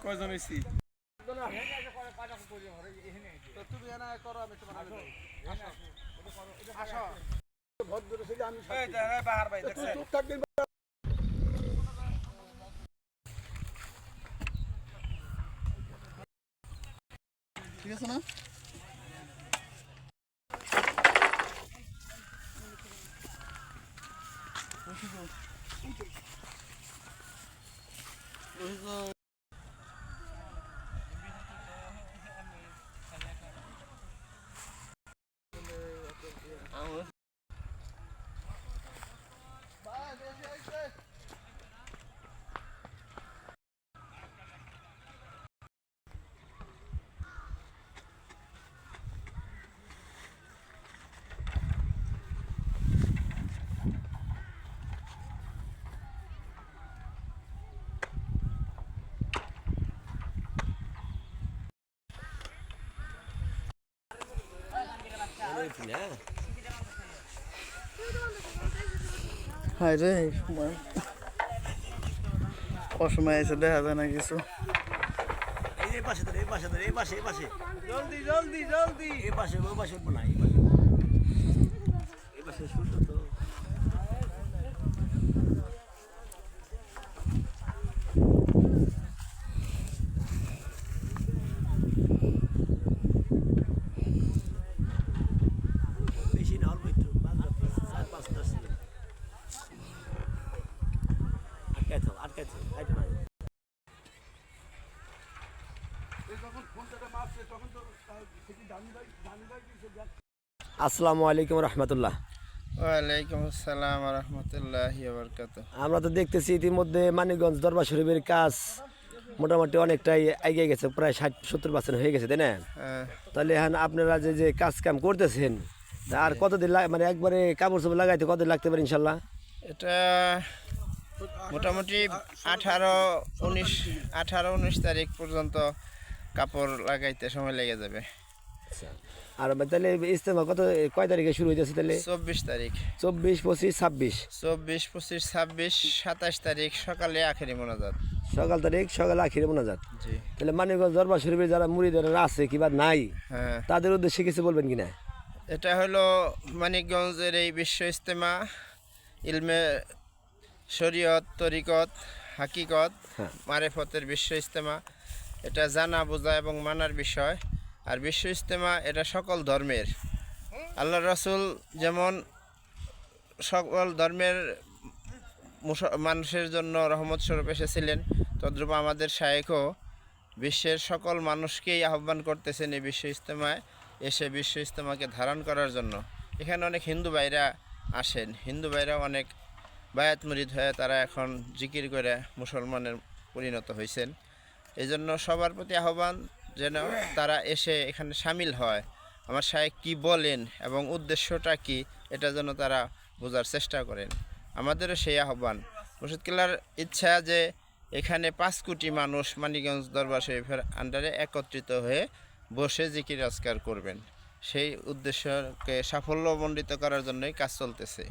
কয়জন হইছি তুমি এনা করো আমি তোমার আসো ভদ্র ছিল আমি বাহার ভাই দেখছেন চুপ থাকবেন ঠিক আছে না হায় রে অসময় এসে দেখা যায় না কিছু এই পাশে ধরে এই পাশে ধরে এই পাশে জলদি জলদি জলদি এই পাশে ওই পাশে উঠবো না এই পাশে শুনতো তো বেশি না অল্প একটু 4-5টা ছিল আটকাইছে আসসালামু আলাইকুম রহমতুল্লাহ। ওয়ালাইকুম আসসালাম ওয়া রাহমাতুল্লাহি ওয়া বারাকাতুহু। আমরা তো দেখতেছি ইতিমধ্যে মানিকগঞ্জ দরবার শরীফের কাজ মোটামুটি অনেকটাই এগিয়ে গেছে, প্রায় 60-70% হয়ে গেছে, তাই না? তাহলে এখন আপনারা যে কাজ কাম করতেছেন আর কতদিন মানে একবারে কাপড় চোপড় লাগাইতে কতদিন লাগতে পারে ইনশাল্লাহ? এটা মোটামুটি 18-19 তারিখ পর্যন্ত কাপড় লাগাইতে সময় লেগে যাবে। আর তাহলে ইজতেমা কয় তারিখে শুরু হইতেছে? তাহলে 24 তারিখ, 24, 25, 26, 27 তারিখ সকালে আখেরি মোনাজাত। সকালে আখিরে মোনাজাত। জি। তাহলে মানিকগঞ্জ দরবার শরীফের যারা মুরিদেরা আছে কিংবা নাই, হ্যাঁ, তাদের উদ্দেশ্যে কিছু বলবেন কিনা? এটা হলো মানিকগঞ্জের এই বিশ্ব ইজতেমা ইলমে শরীয়ত, তরিকত, হাকিকত, মারেফতের বিশ্ব ইজতেমা। এটা জানা বোঝা এবং মানার বিষয়। আর বিশ্ব ইজতেমা এটা সকল ধর্মের, আল্লাহ রাসূল যেমন সকল ধর্মের মানুষের জন্য রহমত স্বরূপ এসেছিলেন, তদ্রূপ আমাদের শায়েখও বিশ্বের সকল মানুষকেই আহ্বান করতেছেন এই বিশ্ব ইজতেমায় এসে বিশ্ব ইজতেমাকে ধারণ করার জন্য। এখানে অনেক হিন্দু ভাইরা আসেন, হিন্দু ভাইরা অনেক বায়াত মুরিদ হয়ে তারা এখন জিকির করে মুসলমানের পরিণত হয়েছেন। এই জন্য সবার প্রতি আহ্বান যেন তারা এসে এখানে সামিল হয়, আমার শায়েখ কী বলেন এবং উদ্দেশ্যটা কি, এটা যেন তারা বোঝার চেষ্টা করেন। আমাদেরও সেই আহ্বান। মুর্শিদ কেবলার ইচ্ছা যে এখানে 5 কোটি মানুষ মানিকগঞ্জ দরবার শরীফের আন্ডারে একত্রিত হয়ে বসে জিকির আজকার করবেন। সেই উদ্দেশ্যকে সাফল্যমণ্ডিত করার জন্যই কাজ চলতেছে।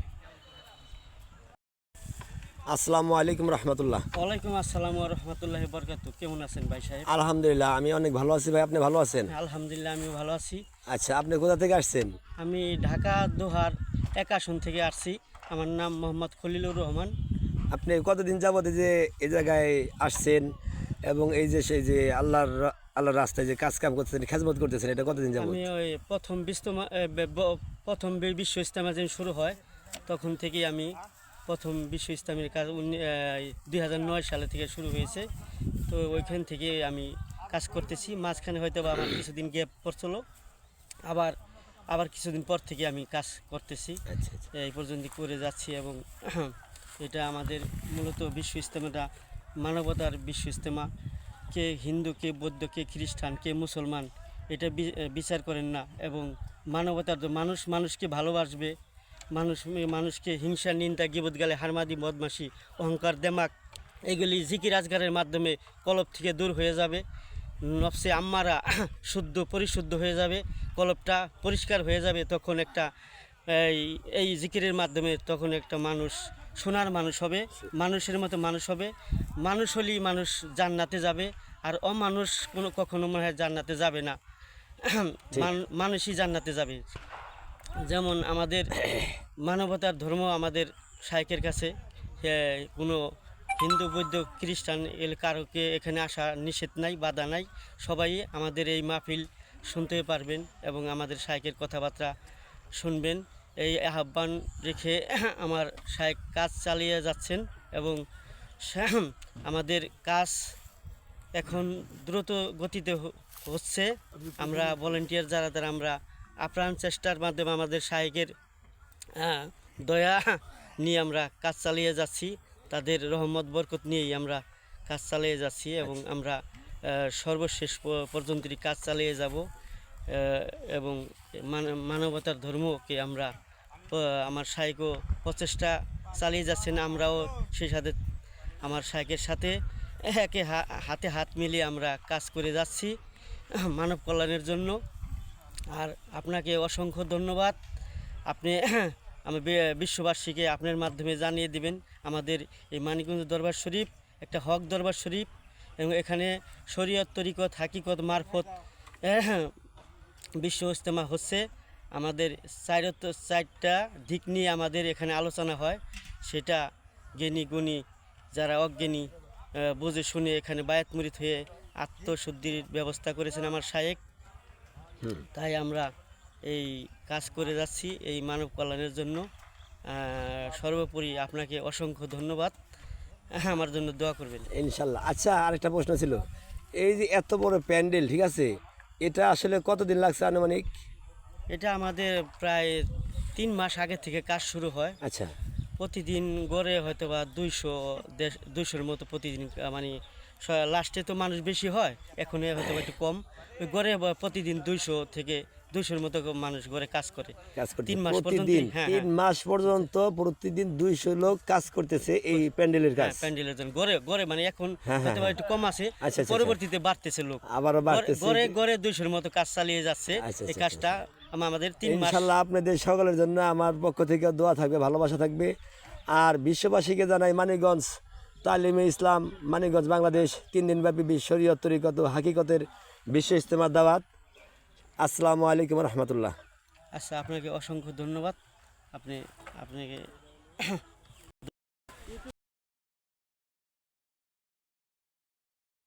আসসালামু আলাইকুম রহমতুল্লাহ। ওয়ালাইকুম আসসালাম ওয়া রাহমাতুল্লাহি ওয়া বারাকাতুহু। কেমন আছেন ভাই সাহেব? আলহামদুলিল্লাহ, আমি অনেক ভালো আছি ভাই, আপনি ভালো আছেন? আলহামদুলিল্লাহ আমিও ভালো আছি। আচ্ছা, আপনি কোথা থেকে আসছেন? আমি ঢাকা দোহার 1 আসন থেকে আসছি। আমার নাম মোহাম্মদ খলিলুর রহমান। আপনি কতদিন যাবত যে এই জায়গায় আসছেন এবং এই যে সেই যে আল্লাহর রাস্তায় যে কাজ কাম করতেছেন, খেজমত করতেছেন, এটা কতদিন যাবত? আমি ওই প্রথম বিশ্ব ইজতেমা যেদিন শুরু হয় তখন থেকেই আমি প্রথম বিশ্ব ইজতেমার কাজ 2009 সালে থেকে শুরু হয়েছে। তো ওইখান থেকে আমি কাজ করতেছি। মাঝখানে হয়তো বা আমার কিছুদিন গ্যাপ পড়ছিল, আবার কিছুদিন পর থেকে আমি কাজ করতেছি। আচ্ছা, এই পর্যন্ত করে যাচ্ছি এবং এটা আমাদের মূলত বিশ্ব ইজতেমাটা মানবতার বিশ্ব ইজতেমা। কে হিন্দু, কে বৌদ্ধ, কে খ্রিস্টান, কে মুসলমান, এটা বিচার করেন না। এবং মানবতার মানুষ মানুষকে ভালোবাসবে, মানুষকে হিংসা, নিন্দা, গিবত, গালে, হারমাদি, বদমাশি, অহংকার, দেমাক, এগুলি জিকির আজগারের মাধ্যমে কলব থেকে দূর হয়ে যাবে। নফসে আম্মারা শুদ্ধ পরিশুদ্ধ হয়ে যাবে, কলবটা পরিষ্কার হয়ে যাবে। তখন একটা এই জিকিরের মাধ্যমে তখন একটা মানুষ সোনার মানুষ হবে, মানুষের মতো মানুষ হবে। মানুষ হলেই মানুষ জান্নাতে যাবে, আর অমানুষ কখনো মনে হয় জান্নাতে যাবে না। মানুষই জান্নাতে যাবে। যেমন আমাদের মানবতার ধর্ম আমাদের শায়েখের কাছে কোনো হিন্দু, বৌদ্ধ, খ্রিস্টান কারোকে এখানে আসা নিষেধ নাই, বাধা নাই। সবাই আমাদের এই মাহফিল শুনতে পারবেন এবং আমাদের শায়েখের কথাবার্তা শুনবেন। এই আহ্বান রেখে আমার শায়েখ কাজ চালিয়ে যাচ্ছেন এবং আমাদের কাজ এখন দ্রুত গতিতে হচ্ছে। আমরা ভলেন্টিয়ার যারা আমরা আপ্রাণ চেষ্টার মাধ্যমে আমাদের শায়েখের দয়া নিয়ে আমরা কাজ চালিয়ে যাচ্ছি। তাদের রহমত বরকত নিয়েই আমরা কাজ চালিয়ে যাচ্ছি এবং আমরা সর্বশেষ পর্যন্তই কাজ চালিয়ে যাব। এবং মানবতার ধর্মকে আমরা আমার শায়েখও প্রচেষ্টা চালিয়ে যাচ্ছেন, আমরাও সেই সাথে আমার শায়েখের সাথে হাতে হাত মিলিয়ে আমরা কাজ করে যাচ্ছি মানব কল্যাণের জন্য। আর আপনাকে অসংখ্য ধন্যবাদ। আপনি আমি বিশ্ববাসীকে আপনার মাধ্যমে জানিয়ে দিবেন আমাদের এই মানিকগঞ্জ দরবার শরীফ একটা হক দরবার শরীফ, এবং এখানে শরীয়ত, তরিকত, হাকিকত, মারফত বিশ্ব ইজতেমা হচ্ছে। আমাদের চারটা দিক নিয়ে আমাদের এখানে আলোচনা হয়। সেটা জ্ঞানী গুণী যারা অজ্ঞানী বুঝে শুনে এখানে বায়াত মুরিদ হয়ে আত্মশুদ্ধির ব্যবস্থা করেছেন আমার শায়েখ। তাই আমরা এই কাজ করে যাচ্ছি এই মানব কল্যাণের জন্য। সর্বোপরি আপনাকে অসংখ্য ধন্যবাদ, আমার জন্য দোয়া করবেন ইনশাল্লাহ। আচ্ছা, আরেকটা প্রশ্ন ছিল, এই যে এত বড় প্যান্ডেল, ঠিক আছে, এটা আসলে কতদিন লাগছে আনুমানিক? এটা আমাদের প্রায় 3 মাস আগে থেকে কাজ শুরু হয়। আচ্ছা, প্রতিদিন গড়ে হয়তো বা 200-200-র মতো প্রতিদিন, মানে লাস্টে তো মানুষ বেশি হয়, এখন হয়তো একটু কম। ওই গড়ে প্রতিদিন 200 থেকে 200-র মতো মানুষ গড়ে কাজ করে। 3 মাস পর্যন্ত। প্রতিদিন হ্যাঁ, 3 মাস পর্যন্ত প্রতিদিন 200 লোক কাজ করতেছে এই প্যান্ডেলের কাজ। প্যান্ডেলের জন্য গড়ে মানে এখন হয়তো বা একটু কম আছে, আচ্ছা, আচ্ছা, পরবর্তীতে বাড়তেছে লোক, আবারও বাড়তেছে। গড়ে 200-র মতো কাজ চালিয়ে যাচ্ছে। আচ্ছা, এই কাজটা আমাদের 3 মাস। ইনশাল্লাহ আপনাদের সকলের জন্য আমার পক্ষ থেকে দোয়া থাকবে, ভালোবাসা থাকবে। আর বিশ্ববাসীকে জানাই মানিকগঞ্জ তালিমে ইসলাম, মানিকগঞ্জ, বাংলাদেশ 3 দিনব্যাপী শরীয়ত, তরিকত, হাকিকতের বিশ্ব ইজতেমার দাওয়াত। আসসালামু আলাইকুম রহমতুল্লাহ। আচ্ছা, আপনাকে অসংখ্য ধন্যবাদ। আপনাকে